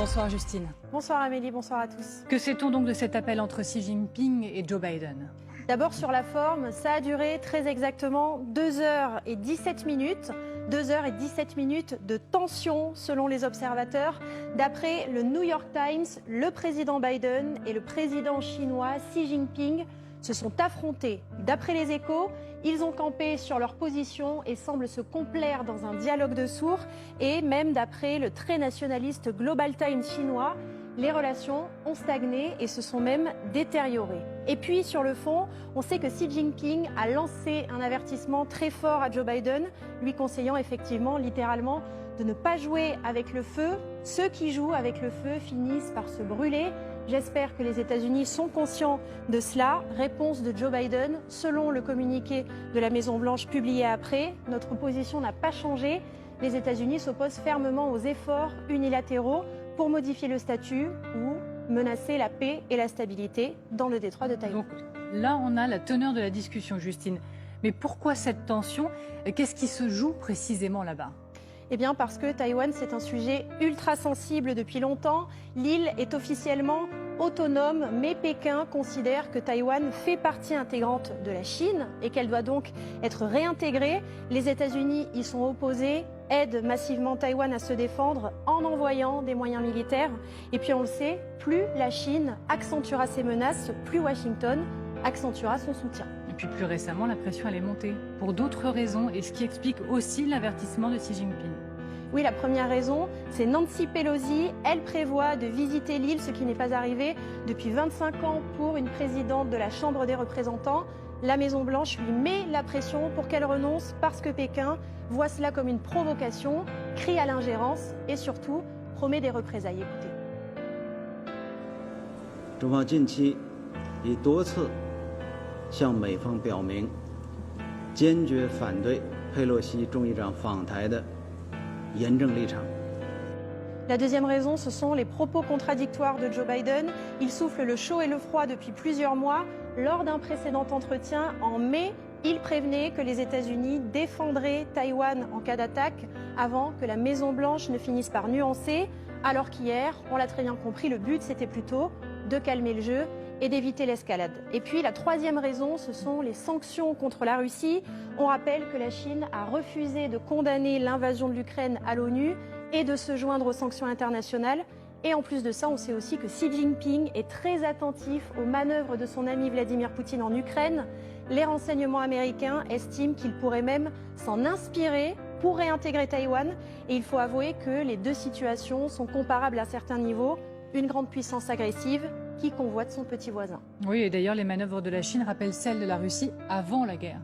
Bonsoir Justine. Bonsoir Amélie, bonsoir à tous. Que sait-on donc de cet appel entre Xi Jinping et Joe Biden? D'abord sur la forme, ça a duré très exactement 2h17 minutes. 2h17 minutes de tension selon les observateurs. D'après le New York Times, le président Biden et le président chinois Xi Jinping se sont affrontés. D'après les Échos, ils ont campé sur leur position et semblent se complaire dans un dialogue de sourds. Et même d'après le très nationaliste Global Times chinois, les relations ont stagné et se sont même détériorées. Et puis sur le fond, on sait que Xi Jinping a lancé un avertissement très fort à Joe Biden, lui conseillant effectivement, littéralement, de ne pas jouer avec le feu. Ceux qui jouent avec le feu finissent par se brûler. J'espère que les États-Unis sont conscients de cela. Réponse de Joe Biden, selon le communiqué de la Maison-Blanche publié après, notre position n'a pas changé. Les États-Unis s'opposent fermement aux efforts unilatéraux pour modifier le statut ou menacer la paix et la stabilité dans le détroit de Taïwan. Donc là, on a la teneur de la discussion, Justine. Mais pourquoi cette tension? Qu'est-ce qui se joue précisément là-bas? Eh bien parce que Taïwan, c'est un sujet ultra sensible depuis longtemps. L'île est officiellement autonome, mais Pékin considère que Taïwan fait partie intégrante de la Chine et qu'elle doit donc être réintégrée. Les États-Unis y sont opposés, aident massivement Taïwan à se défendre en envoyant des moyens militaires. Et puis on le sait, plus la Chine accentuera ses menaces, plus Washington accentuera son soutien. Et puis plus récemment, la pression elle est montée pour d'autres raisons, et ce qui explique aussi l'avertissement de Xi Jinping. Oui, la première raison, c'est Nancy Pelosi. Elle prévoit de visiter l'île, ce qui n'est pas arrivé depuis 25 ans pour une présidente de la Chambre des représentants. La Maison-Blanche lui met la pression pour qu'elle renonce parce que Pékin voit cela comme une provocation, crie à l'ingérence et surtout promet des représailles. Écoutez. 中方近期已多次向美方表明，坚决反对佩洛西众议长访台的严正立场。 La deuxième raison, ce sont les propos contradictoires de Joe Biden. Il souffle le chaud et le froid depuis plusieurs mois. Lors d'un précédent entretien en mai, il prévenait que les États-Unis défendraient Taïwan en cas d'attaque avant que la Maison-Blanche ne finisse par nuancer. Alors qu'hier, on l'a très bien compris, le but c'était plutôt de calmer le jeu et d'éviter l'escalade. Et puis la troisième raison, ce sont les sanctions contre la Russie. On rappelle que la Chine a refusé de condamner l'invasion de l'Ukraine à l'ONU et de se joindre aux sanctions internationales. Et en plus de ça, on sait aussi que Xi Jinping est très attentif aux manœuvres de son ami Vladimir Poutine en Ukraine. Les renseignements américains estiment qu'il pourrait même s'en inspirer pour réintégrer Taïwan. Et il faut avouer que les deux situations sont comparables à certains niveaux. Une grande puissance agressive qui convoite son petit voisin. Oui, et d'ailleurs, les manœuvres de la Chine rappellent celles de la Russie avant la guerre.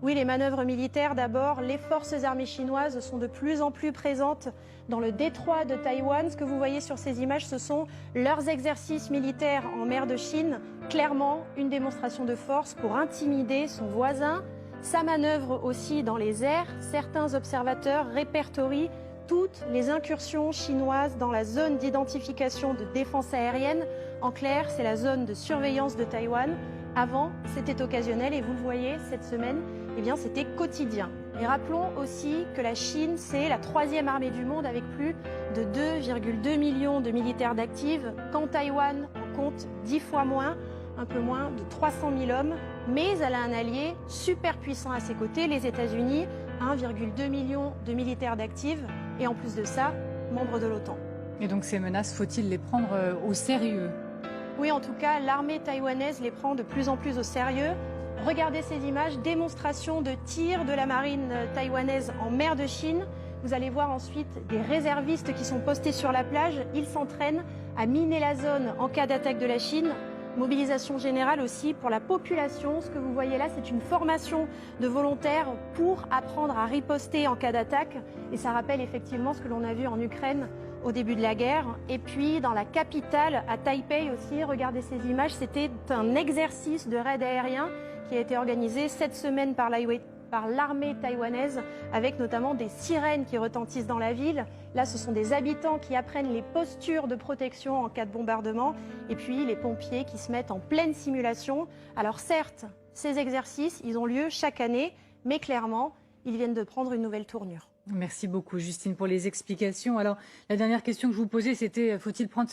Oui, les manœuvres militaires d'abord. Les forces armées chinoises sont de plus en plus présentes dans le détroit de Taïwan. Ce que vous voyez sur ces images, ce sont leurs exercices militaires en mer de Chine. Clairement, une démonstration de force pour intimider son voisin. Sa manœuvre aussi dans les airs. Certains observateurs répertorient toutes les incursions chinoises dans la zone d'identification de défense aérienne. En clair, c'est la zone de surveillance de Taïwan. Avant, c'était occasionnel et vous le voyez, cette semaine, eh bien, c'était quotidien. Et rappelons aussi que la Chine, c'est la troisième armée du monde avec plus de 2,2 millions de militaires d'actifs. Quand Taïwan en compte 10 fois moins, un peu moins de 300 000 hommes. Mais elle a un allié super puissant à ses côtés, les États-Unis, 1,2 million de militaires d'actifs. Et en plus de ça, membre de l'OTAN. Et donc ces menaces, faut-il les prendre au sérieux? Oui, en tout cas, l'armée taïwanaise les prend de plus en plus au sérieux. Regardez ces images, démonstration de tir de la marine taïwanaise en mer de Chine. Vous allez voir ensuite des réservistes qui sont postés sur la plage. Ils s'entraînent à miner la zone en cas d'attaque de la Chine. Mobilisation générale aussi pour la population. Ce que vous voyez là, c'est une formation de volontaires pour apprendre à riposter en cas d'attaque. Et ça rappelle effectivement ce que l'on a vu en Ukraine au début de la guerre. Et puis dans la capitale, à Taipei aussi, regardez ces images, c'était un exercice de raid aérien qui a été organisé cette semaine par l'armée taïwanaise, avec notamment des sirènes qui retentissent dans la ville. Là, ce sont des habitants qui apprennent les postures de protection en cas de bombardement, et puis les pompiers qui se mettent en pleine simulation. Alors certes, ces exercices, ils ont lieu chaque année, mais clairement, ils viennent de prendre une nouvelle tournure. Merci beaucoup, Justine, pour les explications. Alors, la dernière question que je vous posais, c'était faut-il prendre